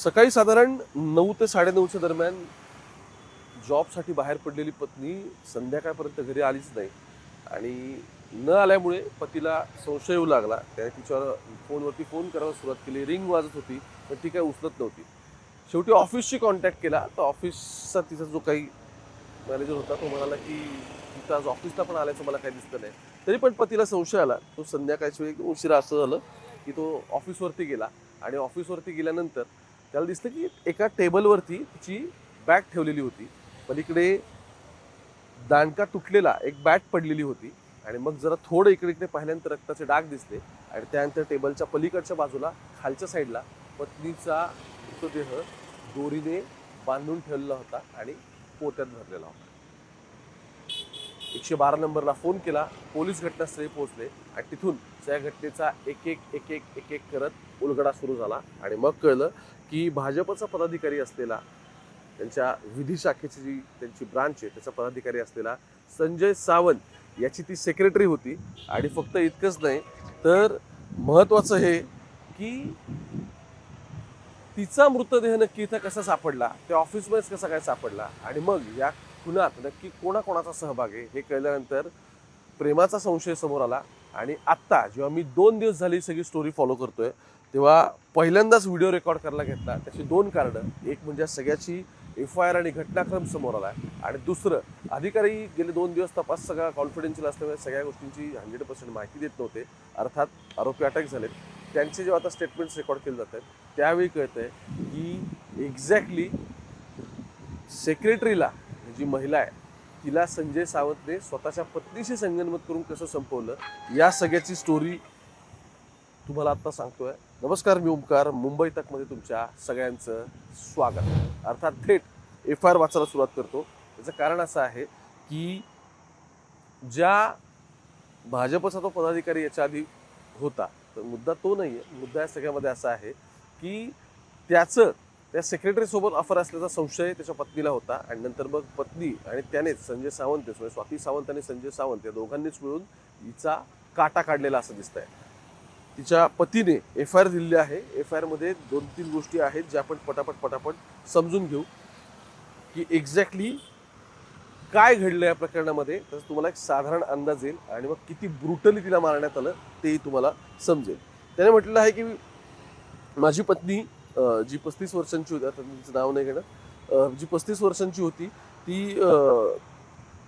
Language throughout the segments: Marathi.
सकाळी साधारण 9 ते 9:30च्या दरम्यान जॉबसाठी बाहेर पडलेली पत्नी संध्याकाळपर्यंत घरी आलीच नाही आणि न आल्यामुळे पतीला संशय येऊ लागला. त्याने तिच्यावर फोनवरती फोन करायला सुरुवात केली. रिंग वाजत होती पण ती काही उचलत नव्हती. शेवटी ऑफिसशी कॉन्टॅक्ट केला तर ऑफिसचा तिचा जो काही मॅनेजर होता तो म्हणाला की तिथं आज ऑफिसला पण आल्याचं मला काही दिसतं नाही. तरी पण पतीला संशय आला. तो संध्याकाळच्या वेळी उशिरा असं झालं की तो ऑफिसवरती गेला आणि ऑफिसवरती गेल्यानंतर त्याला दिसलं की एका टेबलवरती तिची बॅग ठेवलेली होती. पलीकडे दांडका तुटलेला एक बॅट पडलेली होती आणि मग जरा थोडं इकडे इकडे पाहिल्यानंतर रक्ताचे डाग दिसले आणि त्यानंतर टेबलच्या पलीकडच्या बाजूला खालच्या साईडला पत्नीचा मृतदेह दोरीने बांधून ठेवलेला होता आणि पोत्यात भरलेला होता. 112 नंबरला फोन केला. पोलीस घटनास्थळी पोहोचले आणि तिथून त्या घटनेचा एक एक करत उलगडा सुरू झाला आणि मग कळलं की भाजपचा पदाधिकारी असलेला त्यांच्या विधी शाखेची जी त्यांची ब्रांच आहे त्याचा पदाधिकारी असलेला संजय सावंत याची ती सेक्रेटरी होती. आणि फक्त इतकंच नाही तर महत्वाचं हे की तिचा मृतदेह नक्की इथं कसा सापडला, त्या ऑफिसमध्येच कसा काय सापडला आणि मग या खुनात नक्की कोणाकोणाचा सहभाग आहे हे कळल्यानंतर प्रेमाचा संशय समोर आला. आणि आत्ता जेव्हा मी 2 दिवस झाली सगळी स्टोरी फॉलो करतोय तेव्हा पहिल्यांदाच व्हिडिओ रेकॉर्ड करायला घेतला. त्याची 2 कारणं. एक म्हणजे सगळ्याची FIR आणि घटनाक्रम समोर आला आणि दुसरं अधिकारी गेले 2 दिवस तपास सगळा कॉन्फिडेन्शियल असल्यामुळे सगळ्या गोष्टींची 100% माहिती देत नव्हते. अर्थात आरोपी अटक झालेत. त्यांचे जेव्हा आता स्टेटमेंट्स रेकॉर्ड केले जात आहेत त्यावेळी कळतंय की एक्झॅक्टली सेक्रेटरीला जी महिला आहे तिला संजय सावंतने स्वतःच्या पत्नीशी संगनमत करून कसं संपवलं या सगळ्याची स्टोरी तुम्हाला आता सांगतोय. नमस्कार, मी ओमकार. मुंबई तकमध्ये तुमच्या सगळ्यांचं स्वागत. अर्थात थेट FIR वाचायला सुरुवात करतो. त्याचं कारण असं आहे की ज्या भाजपचा तो पदाधिकारी याच्या आधी होता तर मुद्दा तो नाही आहे. मुद्दा या सगळ्यामध्ये असा आहे की त्याचं त्या सेक्रेटरीसोबत अफर असल्याचा संशय त्याच्या पत्नीला होता आणि नंतर मग पत्नी आणि त्यानेच संजय सावंत म्हणजे स्वाती सावंत आणि संजय सावंत या दोघांनीच मिळून हिचा काटा काढलेला असं दिसतंय. तिच्या पतीने FIR दिलेली आहे. FIR मध्ये 2-3 गोष्टी आहेत ज्या आपण पटापट समजून घेऊ की एक्झॅक्टली काय घडलं या प्रकरणामध्ये. तर तुम्हाला एक साधारण अंदाज येईल आणि मग किती ब्रुटली तिला मारण्यात आलं तेही तुम्हाला समजेल. त्याने म्हटलेलं आहे की माझी पत्नी जी 35 वर्षांची होती, आता तिचं नाव नाही घेणार, जी 35 वर्षांची होती ती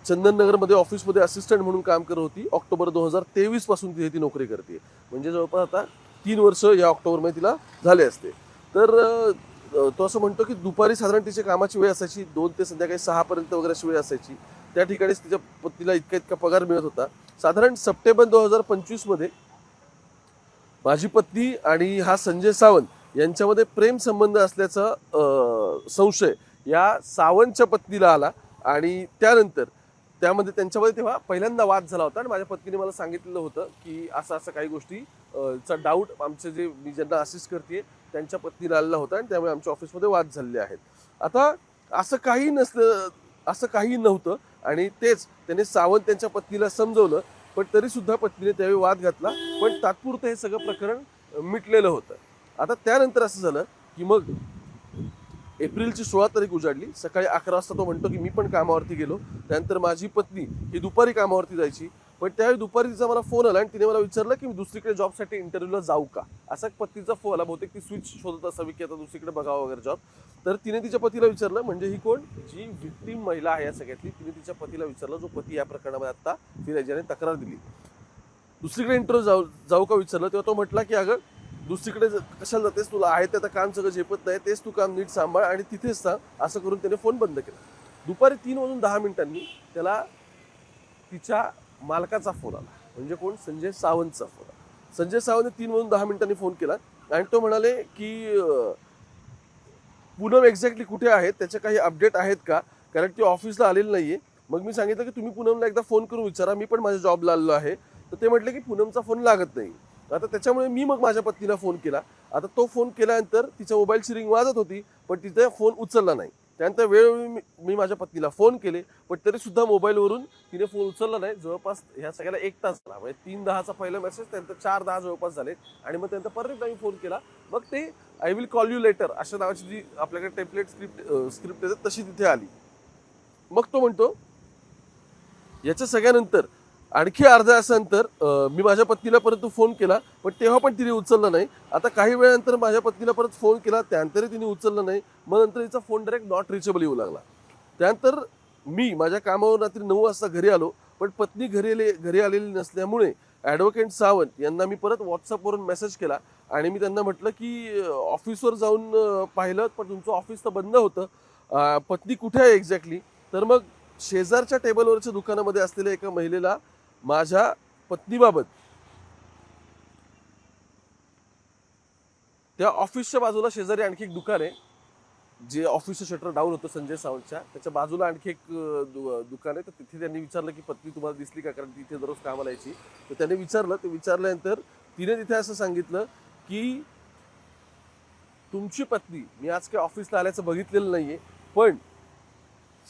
चंदननगरमध्ये ऑफिसमध्ये असिस्टंट म्हणून काम करत होती. ऑक्टोबर 2023 पासून ती नोकरी करते. म्हणजे जवळपास आता 3 वर्ष या ऑक्टोबरमध्ये तिला झाले असते. तर तो असं म्हणतो की दुपारी साधारण तिची कामाची वेळ असायची 2 ते संध्याकाळी 6 पर्यंत वगैरे अशी वेळ असायची. त्या ठिकाणीच तिच्या पत्नीला इतका पगार मिळत होता. साधारण सप्टेंबर 2025 मध्ये माझी पत्नी आणि हा संजय सावंत यांच्यामध्ये प्रेम संबंध असल्याचा संशय या सावंतच्या पत्नीला आला आणि त्यानंतर त्यामध्ये त्यांच्यामध्ये तेव्हा पहिल्यांदा वाद झाला होता आणि माझ्या पत्नीने मला सांगितलेलं होतं की असं काही गोष्टी चा डाऊट आमचे जे मी ज्यांना असिस्ट करते त्यांच्या पत्नीला आलेला होता आणि त्यामुळे आमच्या ऑफिसमध्ये वाद झालेले आहेत. आता असं काही नव्हतं आणि तेच त्याने सावंत त्यांच्या पत्नीला समजवलं पण तरी सुद्धा पत्नीने त्यावेळी वाद घातला. पण तात्पुरतं हे सगळं प्रकरण मिटलेलं होतं. आता त्यानंतर असं झालं की मग एप्रिलची 16 तारीख उजाडली. सकाळी 11 वाजता तो म्हणतो की मी पण कामावरती गेलो. त्यानंतर माझी पत्नी ही दुपारी कामावरती जायची पण त्यावेळी दुपारी तिचा मला फोन आला आणि तिने मला विचारलं की मी दुसरीकडे जॉबसाठी इंटरव्ह्यूला जाऊ का. असा पत्नीचा फोन आला. बहुतेक ती स्विच शोधत असावी की आता दुसरीकडे बघावं वगैरे जॉब. तर तिने तिच्या पतीला विचारलं. म्हणजे ही कोण, जी व्हिक्टीम महिला आहे या सगळ्यातली, तिने तिच्या पतीला विचारलं जो पती या प्रकरणामध्ये आता फिर्यादीने तक्रार दिली. दुसरीकडे इंटरव्ह्यू जाऊ का विचारलं तेव्हा तो म्हटला की अगं दुसरीकडे कशाला जातेस, तुला आहे ते आता काम सगळं झेपत नाही, तेच तू काम नीट सांभाळ आणि तिथेच सांग. असं करून त्याने फोन बंद केला. दुपारी 3:10 त्याला तिच्या मालकाचा फोन आला. म्हणजे कोण, संजय सावंतचा फोन आला. संजय सावंतने 3:10 फोन केला आणि तो म्हणाले की पूनम एक्झॅक्टली कुठे आहेत, त्याचे काही अपडेट आहेत का, कारण ती ऑफिसला आलेली नाहीये. मग मी सांगितलं की तुम्ही पूनमला एकदा फोन करून विचारा, मी पण माझ्या जॉबला आलेलो आहे. तर ते म्हटले की पूनमचा फोन लागत नाही. आता त्याच्यामुळे मी मग माझ्या पत्नीला फोन केला. आता तो फोन केल्यानंतर तिच्या मोबाईलची रिंग वाजत होती पण तिचा फोन उचलला नाही. त्यानंतर वेळोवेळी मी माझ्या पत्नीला फोन केले, पण तरी सुद्धा मोबाईलवरून तिने फोन उचलला नाही. जवळपास ह्या सगळ्याला 1 तास झाला. म्हणजे 3:10चा पहिला मेसेज, त्यानंतर 4:10 जवळपास झाले आणि मग त्यानंतर परत एकदा मी फोन केला. मग ते I will call you later अशा नावाची जी आपल्याकडे टेम्पलेट स्क्रिप्ट येते तशी तिथे आली. मग तो म्हणतो याच्या सगळ्यानंतर आणखी अर्ध्या तासानंतर मी माझ्या पत्नीला परत फोन केला, पण तेव्हा पण तिने उचलला नाही. आता काही वेळानंतर माझ्या पत्नीला परत फोन केला, त्यानंतरही तिने उचलला नाही. मग नंतर तिचा फोन डायरेक्ट नॉट रिचेबल येऊ लागला. त्यानंतर मी माझ्या कामावर रात्री 9 वाजता घरी आलो, पण पत्नी घरी आलेली नसल्यामुळे ॲडव्होकेट सावंत यांना मी परत व्हॉट्सअपवरून मेसेज केला आणि मी त्यांना म्हटलं की ऑफिसवर जाऊन पाहिलं, पण तुमचं ऑफिस तर बंद होतं. पत्नी कुठे आहे एक्झॅक्टली? तर मग शेजारच्या टेबलवरच्या दुकानामध्ये असलेल्या एका महिलेला माझ्या पत्नीबाबत त्या ऑफिसच्या बाजूला शेजारी आणखी एक दुकान आहे, जे ऑफिसचं शटर डाऊन होतं संजय सावंतच्या, त्याच्या बाजूला आणखी एक दुकान आहे. तर तिथे त्यांनी विचारलं की पत्नी तुम्हाला दिसली का, कारण तिथे दररोज कामाला यायची. तर त्याने विचारलं. ते विचारल्यानंतर तिने तिथे असं सांगितलं की तुमची पत्नी मी आज काही ऑफिसला आल्याचं बघितलेलं नाहीये, पण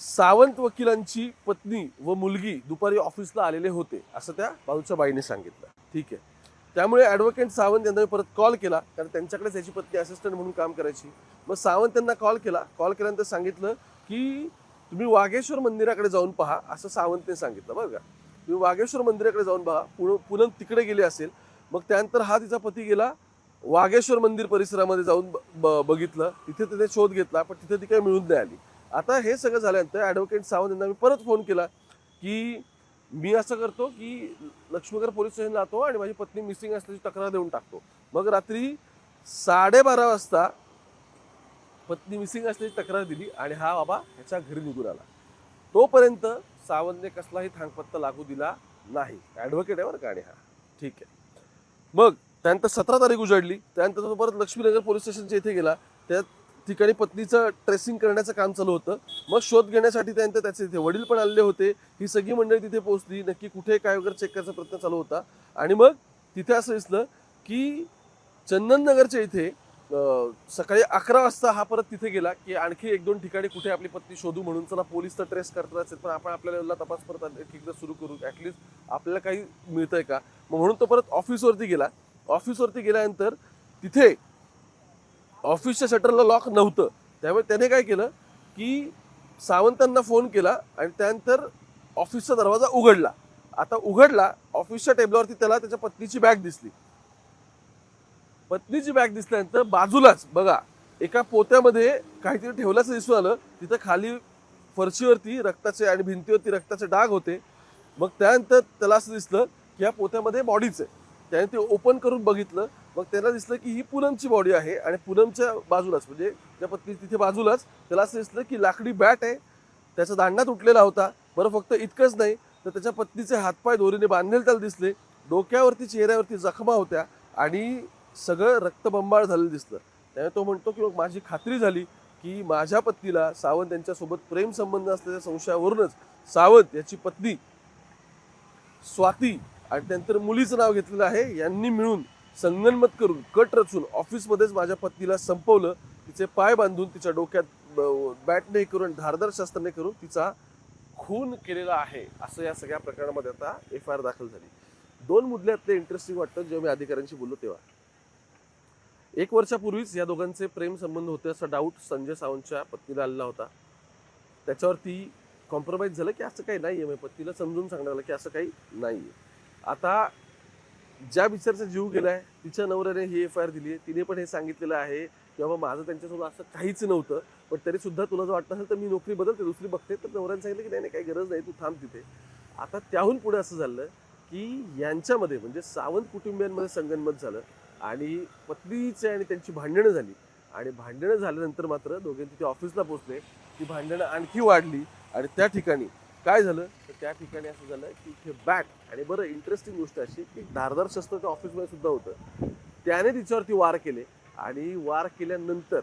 सावंत वकिलांची पत्नी व मुलगी दुपारी ऑफिसला आलेले होते असं त्या बाजूच्या बाईने सांगितलं. ठीक आहे. त्यामुळे ॲडव्होकेट सावंत यांना मी परत कॉल केला, कारण त्यांच्याकडेच याची पत्नी असिस्टंट म्हणून काम करायची. मग सावंत यांना कॉल केल्यानंतर सांगितलं की तुम्ही वाघेश्वर मंदिराकडे जाऊन पहा असं सावंतने सांगितलं. बरं का, तुम्ही वाघेश्वर मंदिराकडे जाऊन पहा. पूनम तिकडे गेली असेल. मग त्यानंतर हा तिचा पती गेला वाघेश्वर मंदिर परिसरामध्ये जाऊन बघितलं. तिथे तिने शोध घेतला, पण तिथे ती काही मिळून नाही आली. आता हे सगळं झाल्यानंतर ॲडव्होकेट सावंत यांना मी परत फोन केला की मी असं करतो की लक्ष्मीनगर पोलीस स्टेशनला जातो आणि माझी पत्नी मिसिंग असल्याची तक्रार देऊन टाकतो. मग रात्री 12:30 वाजता पत्नी मिसिंग असल्याची तक्रार दिली आणि हा बाबा ह्याच्या घरी निघून आला. तोपर्यंत सावंतने कसलाही थांगपत्ता लागू दिला नाही. ॲडव्होकेट आहे बरं का. आणि हा ठीक आहे. मग त्यानंतर 17 तारीख उजाडली. त्यानंतर तो परत लक्ष्मीनगर पोलीस स्टेशनच्या इथे गेला. त्या ठिकाणी पत्नीचं ट्रेसिंग करण्याचं काम चालू होतं. मग शोध घेण्यासाठी त्यानंतर त्याचे तिथे वडील पण आलेले होते. ही सगळी मंडळी तिथे पोहोचली. नक्की कुठे काय वगैरे चेक करायचा प्रयत्न चालू होता. आणि मग तिथे असं दिसलं की चंदननगरच्या इथे सकाळी 11 वाजता हा परत तिथे गेला की आणखी 1-2 ठिकाणी कुठे आपली पत्नी शोधू म्हणून. चला पोलीस तर ट्रेस करतात असेल, पण आपण आपल्याला तपास परत एकदा सुरू करू, ॲटलिस्ट आपल्याला काही मिळतंय का. मग म्हणून तो परत ऑफिसवरती गेला. ऑफिसवरती गेल्यानंतर तिथे ऑफिसच्या शटरला लॉक नव्हतं. त्यामुळे त्याने काय केलं की सावंतांना फोन केला आणि त्यानंतर ऑफिसचा दरवाजा उघडला. आता उघडला, ऑफिसच्या टेबलवरती त्याला त्याच्या पत्नीची बॅग दिसली. पत्नीची बॅग दिसल्यानंतर बाजूलाच बघा एका पोत्यामध्ये काहीतरी ठेवल्याचं दिसून आलं. तिथं खाली फरशीवरती रक्ताचे आणि भिंतीवरती रक्ताचे डाग होते. मग त्यानंतर त्याला असं दिसलं की या पोत्यामध्ये बॉडीच आहे. त्याने ते ओपन करून बघितलं. मग त्याला दिसलं की ही पूनमची बॉडी आहे आणि पूनमच्या बाजूलाच म्हणजे त्या पत्नी तिथे बाजूलाच त्याला असं दिसलं की लाकडी बॅट आहे, त्याचा दांडा तुटलेला होता. बरं फक्त इतकंच नाही तर त्याच्या पत्नीचे हातपाय दोरीने बांधलेले त्याला दिसले. डोक्यावरती चेहऱ्यावरती जखमा होत्या आणि सगळं रक्तबंबाळ झालेलं दिसलं. त्यामुळे तो म्हणतो की मग माझी खात्री झाली की माझ्या पत्नीला सावंत यांच्यासोबत प्रेम संबंध असलेल्या संशयावरूनच सावंत याची पत्नी स्वाती आणि त्यानंतर मुलीचं नाव घेतलेलं आहे यांनी मिळून संगनमत करून कट रचून ऑफिसमध्येच माझ्या पत्नीला संपवलं. तिचे पाय बांधून तिच्या डोक्यात बॅटने करून धारदार शस्त्राने करून तिचा खून केलेला आहे असं या सगळ्या प्रकरणामध्ये आता FIR दाखल झाली. 2 मुद्द्यातले इंटरेस्टिंग वाटतं जेव्हा मी अधिकाऱ्यांशी बोललो तेव्हा. 1 वर्षापूर्वीच या दोघांचे प्रेम संबंध होते असा डाऊट संजय सावंतच्या पत्नीला आलेला होता. त्याच्यावरती कॉम्प्रोमाइज झालं की असं काही नाहीये. म्हणजे पत्नीला समजून सांगण्यात आलं की असं काही नाहीये. आता ज्या बिचारचा जीव गेलाय तिच्या नवऱ्याने ही FIR दिली आहे. तिने पण हे सांगितलेलं आहे की बाबा माझं त्यांच्यासोबत असं काहीच नव्हतं, पण तरी सुद्धा तुला जर वाटत असेल तर मी नोकरी बदलते, दुसरी बघते. तर नवऱ्याने सांगितलं की नाही काही गरज नाही, तू थांब तिथे. आता त्याहून पुढे असं झालं की यांच्यामध्ये म्हणजे सावंत कुटुंबियांमध्ये संगनमत झालं आणि पत्नीचे आणि त्यांची भांडणं झाली. आणि भांडणं झाल्यानंतर मात्र दोघे तिथे ऑफिसला पोहोचले. ती भांडणं आणखी वाढली आणि त्या ठिकाणी काय झालं तर त्या ठिकाणी असं झालं की इथे बॅट आणि बरं इंटरेस्टिंग गोष्ट अशी की धारदार शस्त्र त्या ऑफिसमध्ये सुद्धा होतं. त्याने तिच्यावरती वार केले आणि वार केल्यानंतर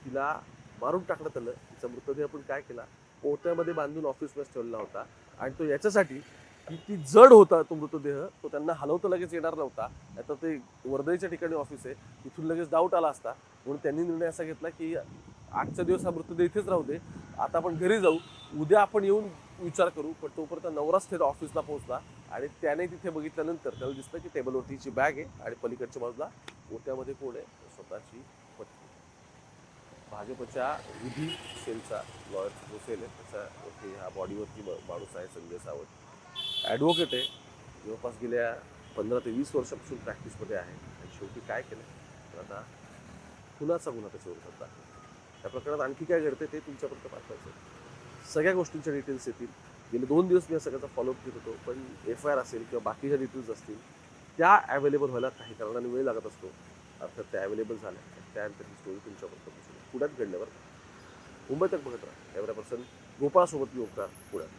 तिला मारून टाकण्यात आलं. तिचा मृतदेह आपण काय केला पोत्यामध्ये बांधून ऑफिसमध्ये ठेवलेला होता. आणि तो याच्यासाठी की ती जड होता तो मृतदेह, तो त्यांना हलवता लगेच येणार नव्हता. आता ते वर्धेच्या ठिकाणी ऑफिस आहे, तिथून लगेच डाऊट आला असता म्हणून त्यांनी निर्णय असा घेतला की आजच्या दिवस हा मृतदेह इथेच राहू दे आता आपण घरी जाऊ, उद्या आपण येऊन विचार करू. पण तोपर्यंत नवराच थेट ऑफिसला पोहोचला आणि त्याने तिथे बघितल्यानंतर त्याला दिसलं की टेबलवरतीची बॅग आहे आणि पलीकडच्या बाजूला ओट्यामध्ये कोण आहे, स्वतःची पत्नी. भाजपच्या विधी सेलचा लॉयरचा जो सेल आहे त्याच्यावरती हा बॉडीवरती माणूस आहे संजय सावंत. ॲडव्होकेट आहे, जवळपास गेल्या 15 ते 20 वर्षापासून प्रॅक्टिसमध्ये आहे आणि शेवटी काय केलं तर आता खुनाचा गुन्हा त्याच्यावर होता. त्या प्रकरणात आणखी काय घडते ते तुमच्यापर्यंत पाठवायचं. सगळ्या गोष्टींच्या डिटेल्स येतील. गेले 2 दिवस मी या सगळ्याचा फॉलोअप घेत होतो, पण FIR असेल किंवा बाकीच्या डिटेल्स असतील त्या अवेलेबल व्हायला काही कारणाने वेळ लागत असतो. अर्थात त्या अवेलेबल झाल्या त्यानंतर ही स्टोरी तुमच्यापर्यंत पोहोचली. पुण्यात घडल्यावर मुंबई तक बघत राहा. कॅमेरा पर्सन गोपाळसोबत मी ओंकार, पुण्यात.